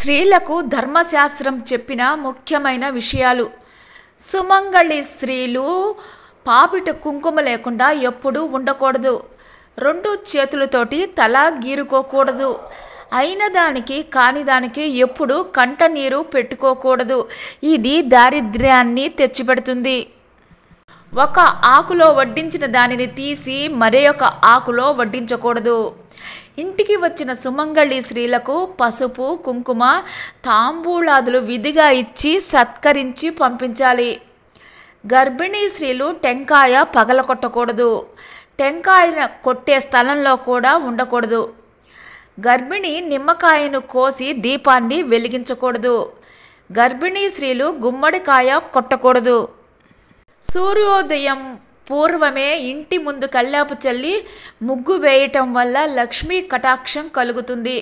స్త్రీలకు ధర్మశాస్త్రం చెప్పిన ముఖ్యమైన విషయాలు. సుమంగళి స్త్రీలు పాపిట కుంకుమ లేకుండా ఎప్పుడూ ఉండకూడదు. 2 చేతులతోటి తల గీరుకోకూడదు. అయిన దానికి కాని దానికి ఎప్పుడు కంట నీరు పెట్టుకోకూడదు. ఇది దారిద్ర్యాన్ని తెచ్చిపెడుతుంది. ఒక ఆకులో వడ్డించిన దానిని తీసి మరొక ఆకులో వడ్డించకూడదు. ఇంటికి వచ్చిన సుమంగళి స్త్రీలకు పసుపు కుంకుమ తాంబూలాదులు విధిగా ఇచ్చి సత్కరించి పంపించాలి. గర్భిణీ స్త్రీలు టెంకాయ పగలకొట్టకూడదు. టెంకాయను కొట్టే స్థలంలో కూడా ఉండకూడదు. గర్భిణి నిమ్మకాయను కోసి దీపాన్ని వెలిగించకూడదు. గర్భిణీ స్త్రీలు గుమ్మడికాయ కొట్టకూడదు. సూర్యోదయం పూర్వమే ఇంటి ముందు కల్లాపు చల్లి ముగ్గు వేయటం వల్ల లక్ష్మీ కటాక్షం కలుగుతుంది.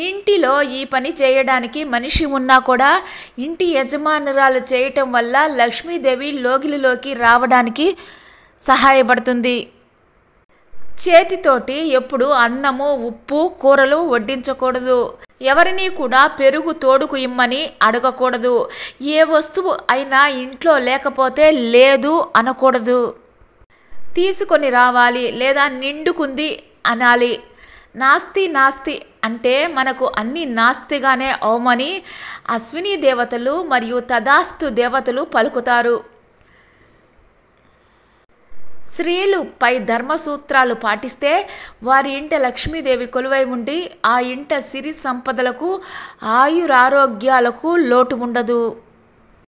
ఇంటిలో ఈ పని చేయడానికి మనిషి ఉన్నా కూడా ఇంటి యజమానురాలు చేయటం వల్ల లక్ష్మీదేవి లోగిలిలోకి రావడానికి సహాయపడుతుంది. చేతితోటి ఎప్పుడు అన్నము ఉప్పు కూరలు వడ్డించకూడదు. ఎవరిని కూడా పెరుగు తోడుకు ఇమ్మని అడగకూడదు. ఏ వస్తువు అయినా ఇంట్లో లేకపోతే లేదు అనకూడదు. తీసుకొని రావాలి లేదా నిండుకుంది అనాలి. నాస్తి నాస్తి అంటే మనకు అన్ని నాస్తిగానే అవమని అశ్విని దేవతలు మరియు తదాస్తు దేవతలు పలుకుతారు. స్త్రీలు పై ధర్మసూత్రాలు పాటిస్తే వారి ఇంట లక్ష్మీదేవి కొలువై ఉండి ఆ ఇంట సిరి సంపదలకు ఆయురారోగ్యాలకు లోటు ఉండదు.